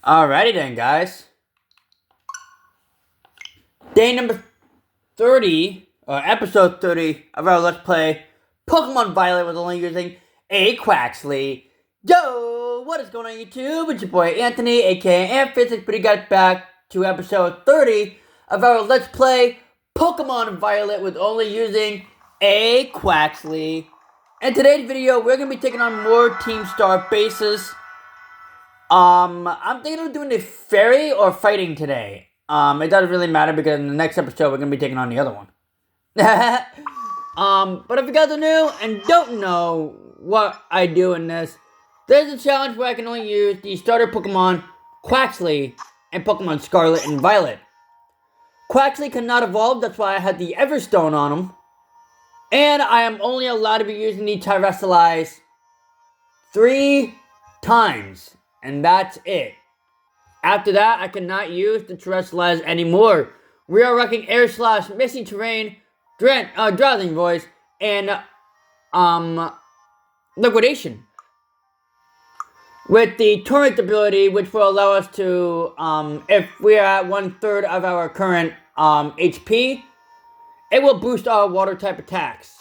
Alrighty then, guys. Day number 30, or episode 30 of our Let's Play Pokemon Violet with only using a Quaxley. Yo, what is going on YouTube? It's your boy Anthony, aka Amphysics, but he got back to episode 30 of our Let's Play Pokemon Violet with only using a Quaxley. In today's video, we're going to be taking on more Team Star bases. I'm thinking of doing the fairy or fighting today. It doesn't really matter because in the next episode we're gonna be taking on the other one. But if you guys are new and don't know what I do in this, there's a challenge where I can only use the starter Pokemon Quaxley and Pokemon Scarlet and Violet. Quaxley cannot evolve, that's why I had the Everstone on him. And I am only allowed to be using the Terrestrialize 3 times. And that's it. After that, I cannot use the Terrestrialize anymore. We are rocking Air Slash, Missing Terrain, Drowsing Voice, and Liquidation. With the Torrent ability, which will allow us to, if we are at 1/3 of our current HP, it will boost our water type attacks,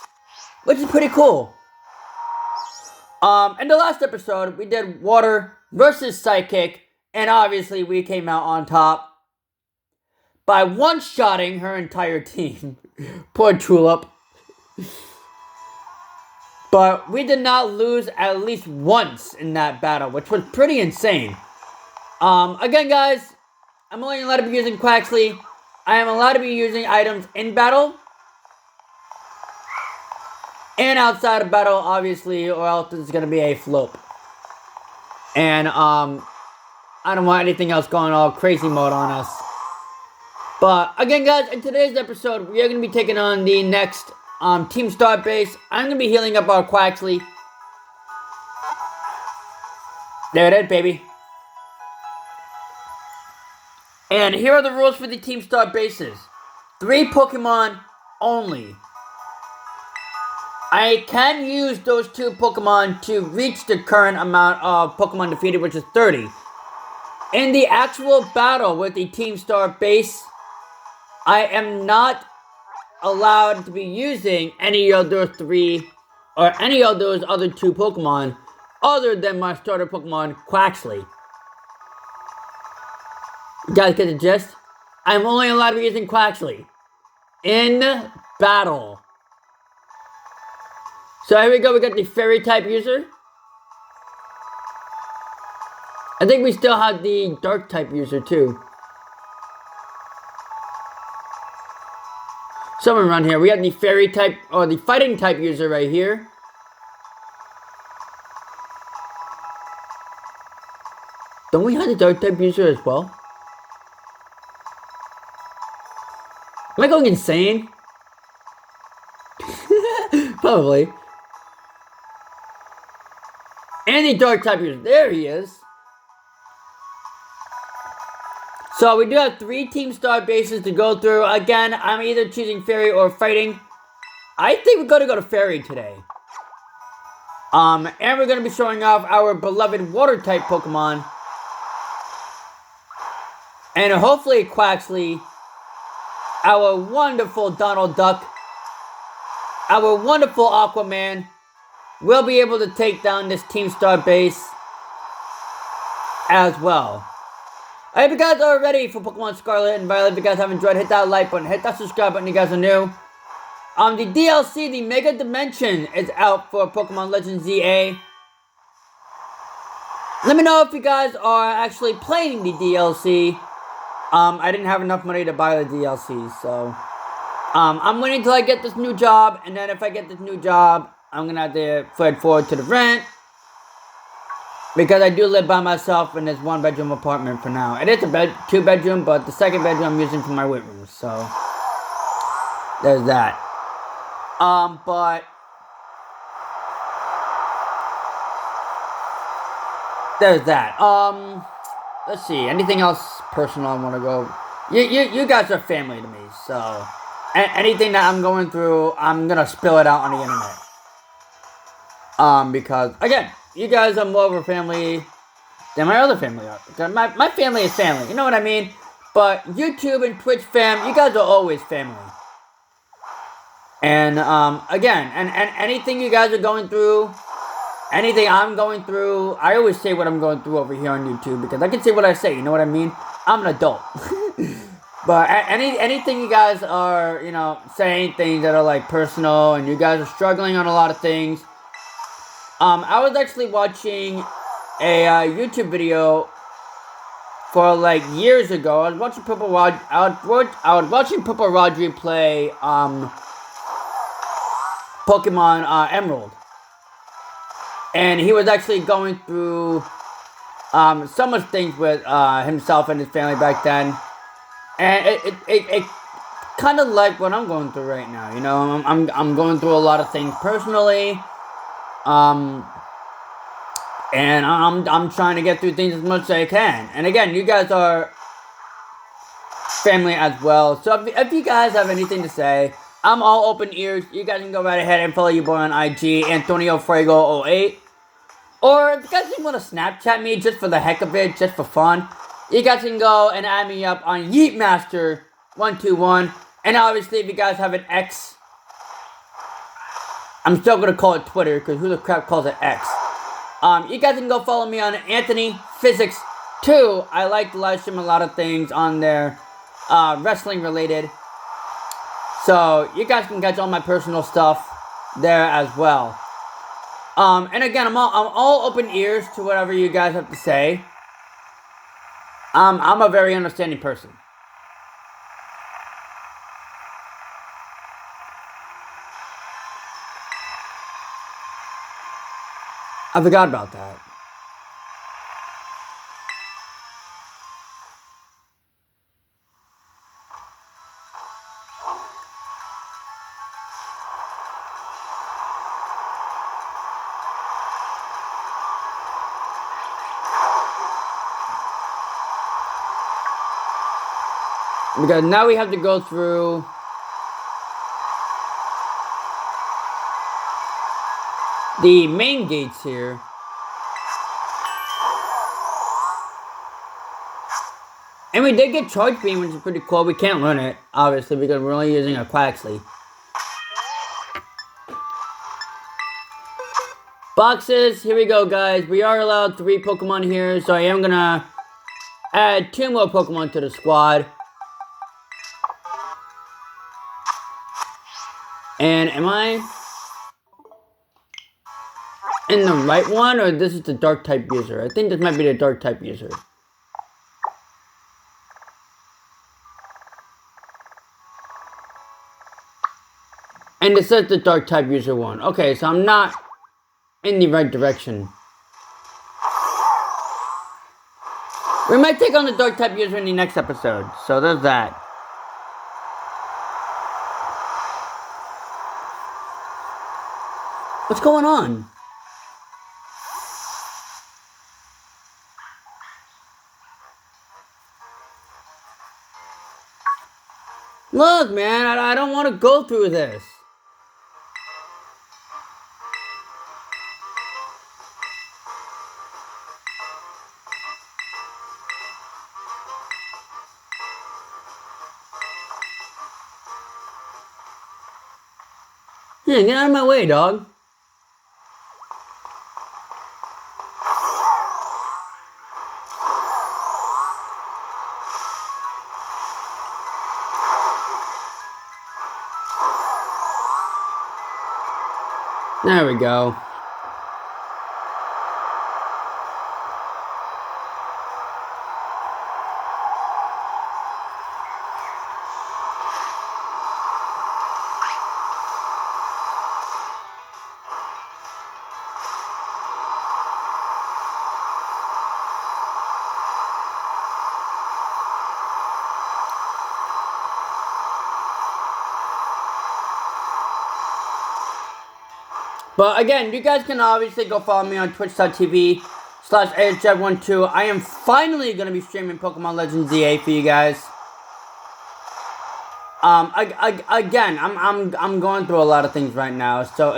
which is pretty cool. In the last episode, we did Water versus Psychic, and obviously we came out on top by one-shotting her entire team. Poor Tulip. But we did not lose at least once in that battle, which was pretty insane. Again, guys, I'm only allowed to be using Quaxley. I am allowed to be using items in battle and outside of battle, obviously, or else it's going to be a flop. And, I don't want anything else going all crazy mode on us. But, again, guys, in today's episode, we are going to be taking on the next, Team Star base. I'm going to be healing up our Quaxley. There it is, baby. And here are the rules for the Team Star bases. 3 Pokemon only. I can use those 2 Pokemon to reach the current amount of Pokemon defeated, which is 30. In the actual battle with the Team Star base, I am not allowed to be using any of those 3 or any of those other 2 Pokemon other than my starter Pokemon Quaxley. You guys get the gist? I'm only allowed to be using Quaxley in battle. So here we go, we got the fairy type user. I think we still have the dark type user too. Somewhere around here, we have the fairy type, or the fighting type user right here. Don't we have the dark type user as well? Am I going insane? Probably. And the dark type user. There he is. So we do have 3 Team Star bases to go through. Again, I'm either choosing Fairy or Fighting. I think we're going to go to Fairy today. And we're going to be showing off our beloved Water type Pokemon. And hopefully Quaxley, our wonderful Donald Duck, our wonderful Aquaman, will be able to take down this Team Star base as well. I hope you guys are ready for Pokemon Scarlet and Violet. If you guys have enjoyed, hit that like button, hit that subscribe button if you guys are new. The DLC, the Mega Dimension, is out for Pokemon Legends ZA. Let me know if you guys are actually playing the DLC. I didn't have enough money to buy the DLC, so I'm waiting till I get this new job, and then if I get this new job, I'm gonna have to head forward to the rent. Because I do live by myself in this 1-bedroom apartment for now. It is a 2-bedroom, but the 2nd bedroom I'm using for my weight room. So there's that. But there's that. Let's see. Anything else personal I want to go? You guys are family to me, so anything that I'm going through, I'm gonna spill it out on the internet. Because again, you guys are more of a family than my other family are. My family is family, you know what I mean? But YouTube and Twitch fam, you guys are always family. And again, and anything you guys are going through, anything I'm going through, I always say what I'm going through over here on YouTube because I can say what I say, you know what I mean? I'm an adult. But anything you guys are, you know, saying things that are like personal and you guys are struggling on a lot of things. I was actually watching a YouTube video for like years ago. I was watching I was watching Purple Rodri play Pokemon Emerald, and he was actually going through so much things with himself and his family back then, and it kind of like what I'm going through right now. You know, I'm going through a lot of things personally, and I'm trying to get through things as much as I can. And again, you guys are family as well. So if you guys have anything to say, I'm all open ears. You guys can go right ahead and follow your boy on IG, Antonio Frago 08. Or if you guys want to Snapchat me just for the heck of it, just for fun, you guys can go and add me up on Yeetmaster121. And obviously, if you guys have an X, I'm still going to call it Twitter, because who the crap calls it X? You guys can go follow me on Anthony Physics 2. I like to live stream a lot of things on there, wrestling related. So, you guys can catch all my personal stuff there as well. And again, I'm all open ears to whatever you guys have to say. I'm a very understanding person. I forgot about that. Because now we have to go through the main gates here. And we did get Charge Beam, which is pretty cool. We can't learn it, obviously, because we're only using a Quaxley. Boxes, here we go, guys. We are allowed 3 Pokemon here, so I am gonna add 2 more Pokemon to the squad. And am I in the right one, or this is the dark type user? I think this might be the dark type user. And this is the dark type user one. Okay, so I'm not in the right direction. We might take on the dark type user in the next episode, so there's that. What's going on? Look, man, I don't want to go through this. Yeah, get out of my way, dog. There we go. But again, you guys can obviously go follow me on twitch.tv/AHF12. I am finally going to be streaming Pokemon Legends ZA for you guys. Again, I'm going through a lot of things right now, so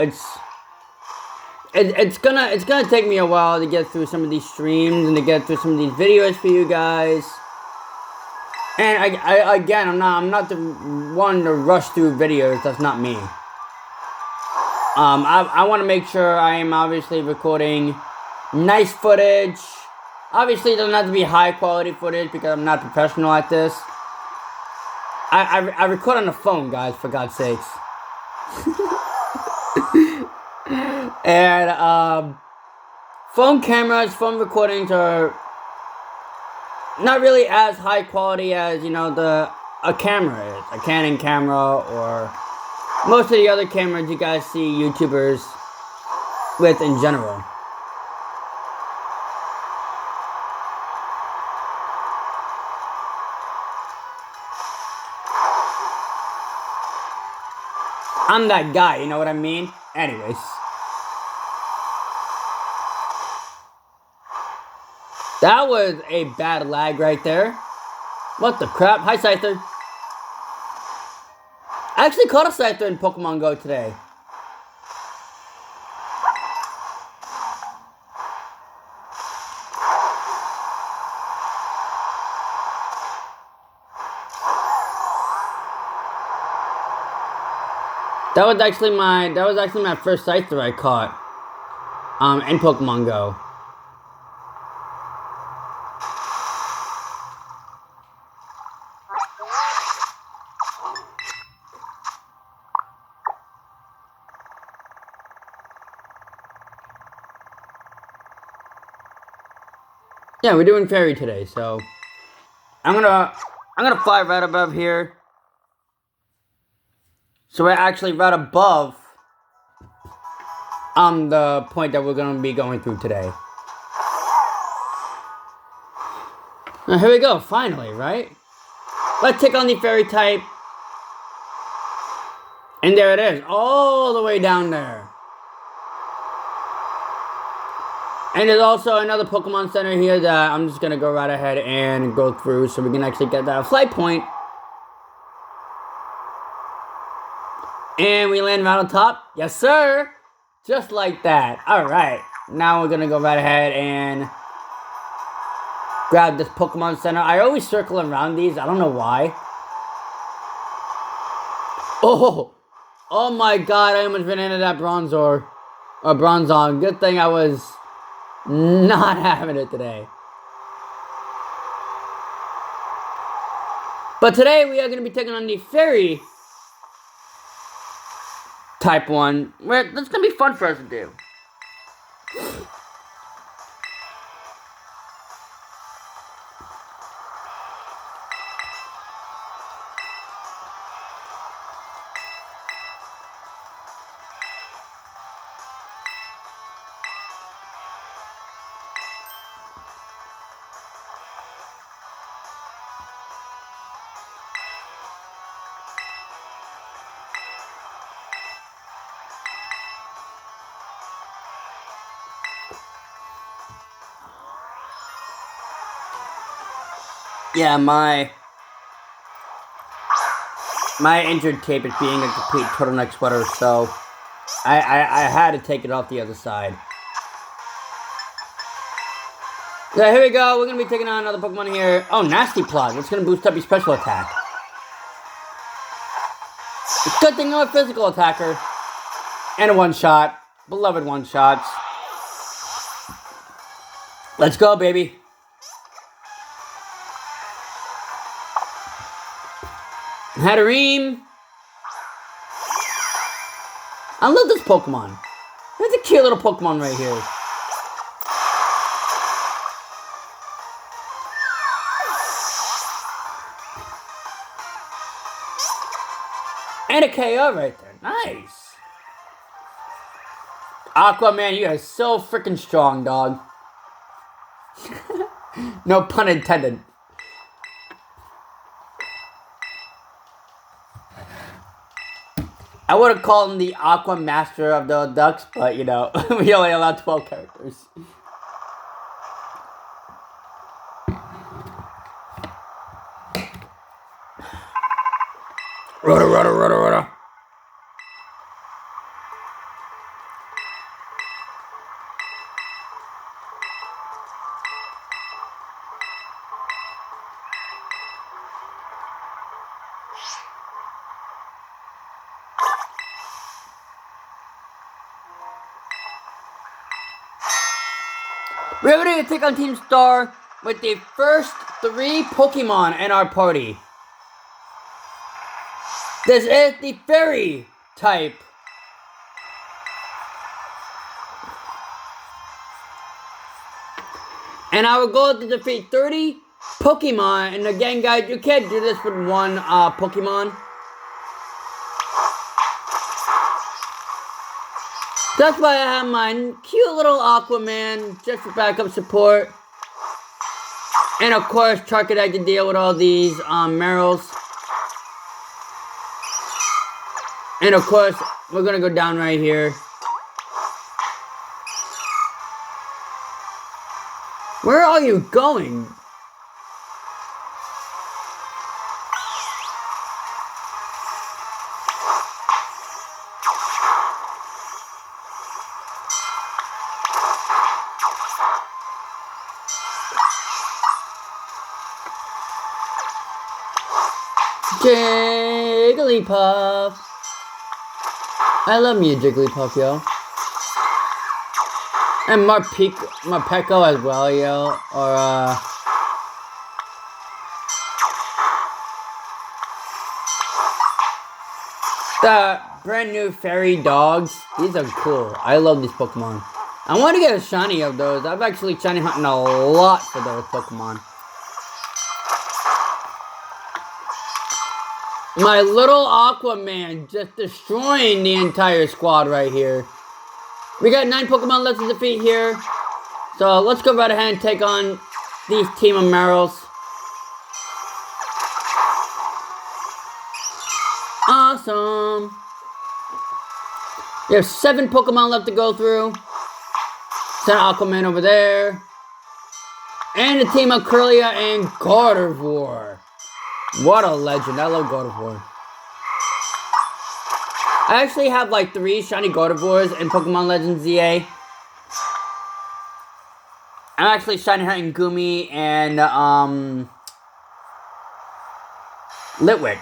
it's gonna take me a while to get through some of these streams and to get through some of these videos for you guys. And again, I'm not the one to rush through videos. That's not me. I want to make sure I am obviously recording nice footage. Obviously, it doesn't have to be high quality footage because I'm not professional at this. I record on the phone, guys, for God's sakes. And phone cameras, phone recordings are not really as high quality as, you know, a camera is. A Canon camera or most of the other cameras you guys see YouTubers with in general. I'm that guy, you know what I mean? Anyways. That was a bad lag right there. What the crap? Hi, Scyther. I actually caught a Scyther in Pokemon Go today. That was actually my first Scyther I caught in Pokemon Go. Yeah, we're doing fairy today, so I'm gonna fly right above here. So we're actually right above the point that we're gonna be going through today. Now, here we go, finally, right? Let's take on the fairy type. And there it is, all the way down there. And there's also another Pokemon Center here that I'm just gonna go right ahead and go through so we can actually get that flight point. And we land right on top. Yes, sir! Just like that. Alright. Now we're gonna go right ahead and grab this Pokemon Center. I always circle around these. I don't know why. Oh! Oh my god, I almost ran into that Bronzor. Or Bronzong. Good thing I was not having it today. But today we are going to be taking on the fairy type one. That's going to be fun for us to do. Yeah, my injured tape is being a complete turtleneck sweater, so I had to take it off the other side. So here we go, we're going to be taking on another Pokemon here. Oh, Nasty Plot, it's going to boost up your special attack. It's good thing you're a physical attacker. And a one-shot. Beloved one-shots. Let's go, baby. Hatterene. I love this Pokemon. That's a cute little Pokemon right here. And a KO right there. Nice. Aquaman, you are so freaking strong, dog. No pun intended. I would have called him the Aqua Master of the Ducks, but you know, we only allow 12 characters. Rudder. We're ready to take on Team Star with the first 3 Pokemon in our party. This is the Fairy type. And our goal is to defeat 30 Pokemon. And again, guys, you can't do this with one Pokemon. That's why I have my cute little Aquaman just for backup support. And of course, Charcadet to deal with all these Merrills. And of course, we're gonna go down right here. Where are you going? Jigglypuff. I love me a Jigglypuff, yo. And Marpeco as well, yo. Or, the brand new fairy dogs. These are cool. I love these Pokemon. I want to get a shiny of those. I've actually shiny hunting a lot for those Pokemon. My little Aquaman just destroying the entire squad right here. We got 9 Pokemon left to defeat here. So let's go right ahead and take on these team of Merrills. Awesome. There's 7 Pokemon left to go through. Send Aquaman over there. And a team of Curlia and Gardevoir. What a legend. I love Gardevoir. I actually have like 3 shiny Gardevoirs in Pokemon Legends ZA. I'm actually shiny hunting Gumi and Litwick.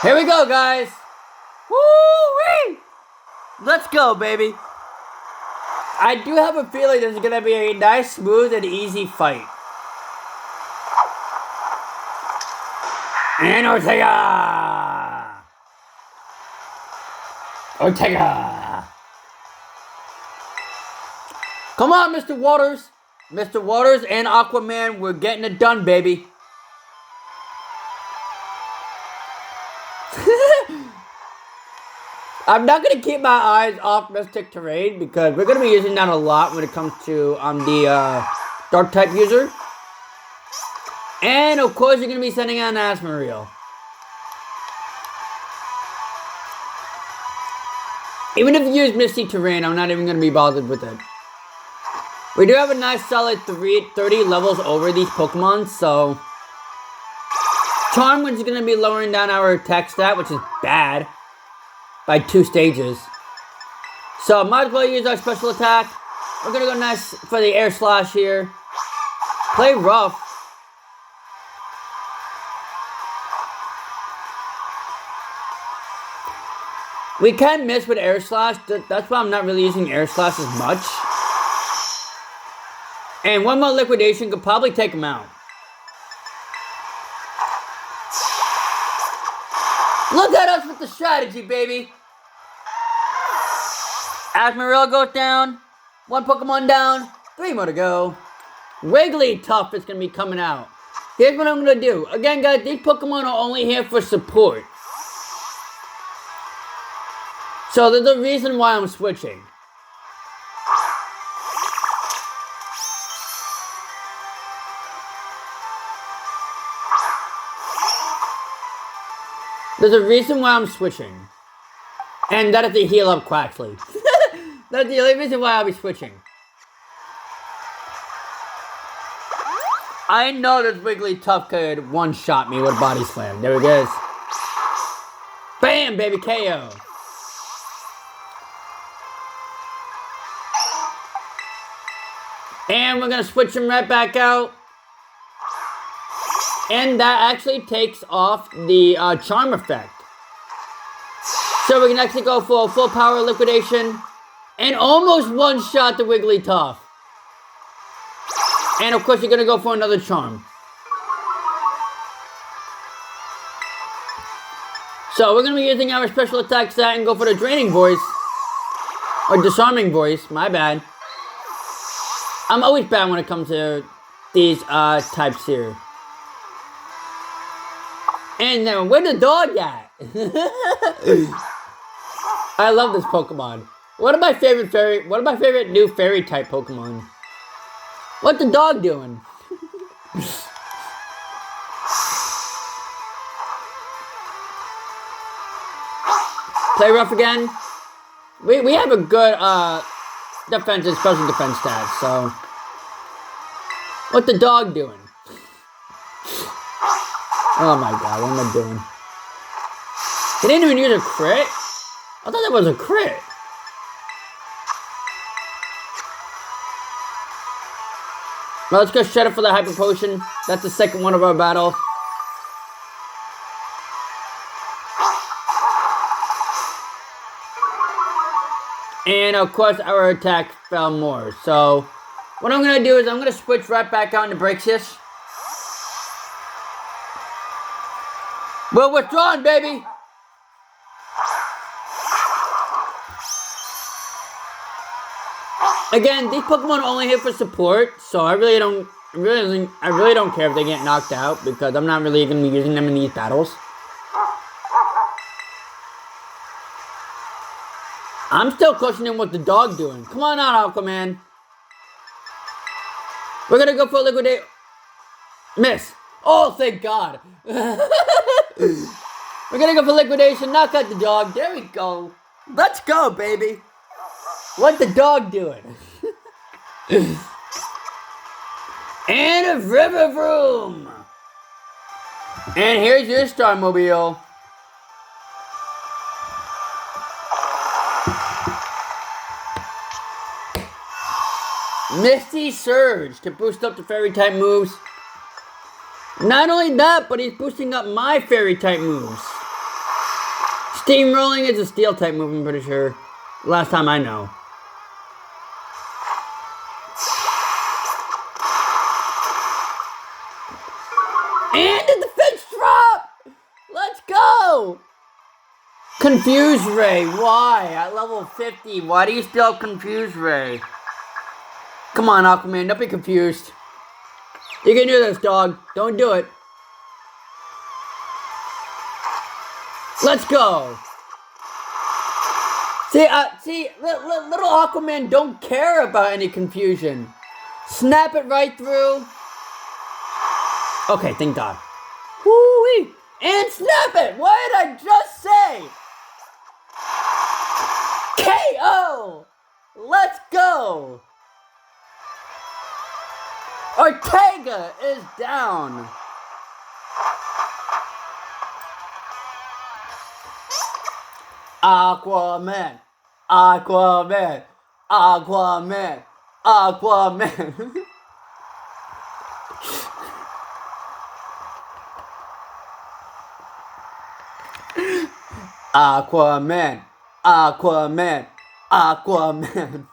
Here we go, guys. Woo-wee! Let's go, baby. I do have a feeling this is going to be a nice, smooth, and easy fight. And Ortega! Ortega! Come on, Mr. Waters. Mr. Waters and Aquaman, we're getting it done, baby. I'm not going to keep my eyes off Mystic Terrain because we're going to be using that a lot when it comes to the Dark type user. And of course, you're going to be sending out an Asmariel. Even if you use Misty Terrain, I'm not even going to be bothered with it. We do have a nice solid 30 levels over these Pokemon, so Charm is going to be lowering down our attack stat, which is bad, by 2 stages. So might as well use our special attack. We're going to go nice for the Air Slash here. Play rough. We can miss with Air Slash. That's why I'm not really using Air Slash as much. And one more liquidation could probably take him out. Look at us with the strategy, baby. Asmariel goes down. 1 Pokemon down. 3 more to go. Wigglytuff is going to be coming out. Here's what I'm going to do. Again, guys, these Pokemon are only here for support. So there's a reason why I'm switching. There's a reason why I'm switching. And that is to heal up Quaxley. That's the only reason why I'll be switching. I know this Wigglytuff could one-shot me with Body Slam. There it is. Bam, baby, KO. And we're going to switch him right back out. And that actually takes off the charm effect. So we can actually go for a full power liquidation. And almost one-shot the Wigglytuff. And of course, you're gonna go for another charm. So we're gonna be using our special attack set and go for the draining voice. Or disarming voice, my bad. I'm always bad when it comes to these types here. And then where the dog at? I love this Pokemon. One of my favorite new fairy type Pokemon. What's the dog doing? Play rough again. We have a good defense and special defense stats, so what's the dog doing? Oh my god, what am I doing? He didn't even use a crit? I thought that was a crit. Well, let's go shut it for the Hyper Potion. That's the second one of our battle. And of course, our attack fell more. So, what I'm going to do is I'm going to switch right back out into Braxius. We're withdrawn, baby! Again, these Pokemon only hit for support, so I really don't care if they get knocked out, because I'm not really going to be using them in these battles. I'm still questioning what the dog doing. Come on out, Aquaman. We're gonna go for liquidate. Miss. Oh, thank God. We're gonna go for liquidation. Knock out the dog. There we go. Let's go, baby. What the dog doing? And a River-Vroom. And here's your Starmobile. Misty Surge to boost up the fairy type moves. Not only that, but he's boosting up my fairy type moves. Steamrolling is a steel type move, I'm pretty sure. Last time I know. And the defense drop! Let's go! Confuse Ray, why? At level 50, why do you still have Confuse Ray? Come on, Aquaman, don't be confused. You can do this, dog. Don't do it. Let's go. See, little Aquaman don't care about any confusion. Snap it right through. Okay, thank God. Woo-wee. And snap it. What did I just say? KO. Let's go. Ortega is down. Aquaman, Aquaman, Aquaman, Aquaman. Aquaman, Aquaman, Aquaman.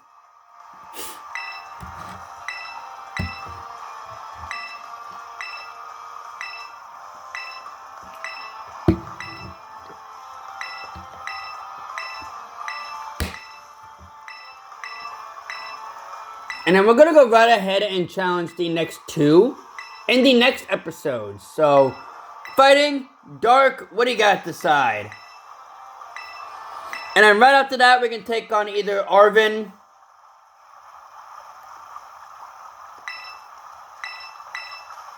And then we're going to go right ahead and challenge the next two in the next episode. So, fighting, dark, what do you got to decide? And then right after that, we can take on either Arvin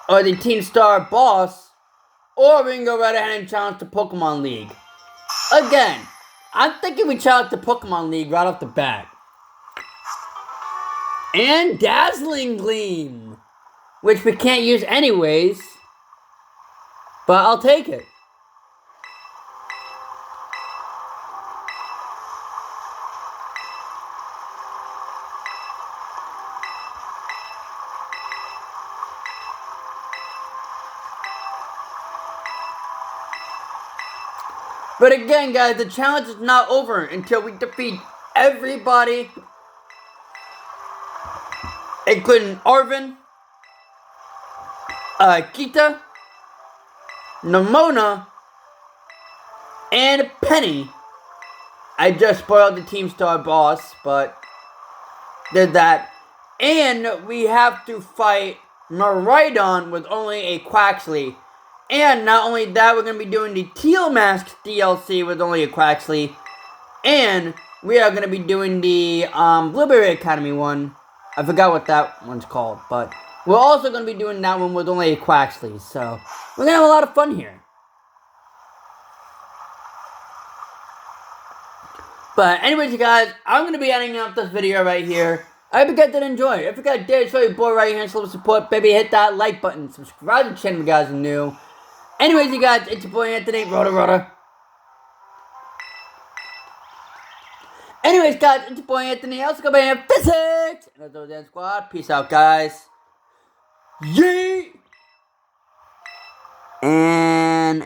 or the Teen Star boss, or we can go right ahead and challenge the Pokemon League. Again, I'm thinking we challenge the Pokemon League right off the bat. And Dazzling Gleam, which we can't use anyways, but I'll take it. But again, guys, the challenge is not over until we defeat everybody, including Arvin, Kita, Nimona, and Penny. I just spoiled the Team Star boss, but did that. And we have to fight Miraidon with only a Quaxley. And not only that, we're going to be doing the Teal Mask DLC with only a Quaxley. And we are going to be doing the Blueberry Academy one. I forgot what that one's called, but we're also going to be doing that one with only a Quaxley. So we're going to have a lot of fun here. But anyways, you guys, I'm going to be ending up this video right here. I hope you guys did enjoy it. If you guys did, show your boy right here and show support. Baby, hit that like button. Subscribe to the channel if you guys are new. Anyways, you guys, it's your boy Anthony. Rota. Anyways, guys, it's your boy Anthony. Let's go back and physics. And that's all, Squad. Peace out, guys. Yeet!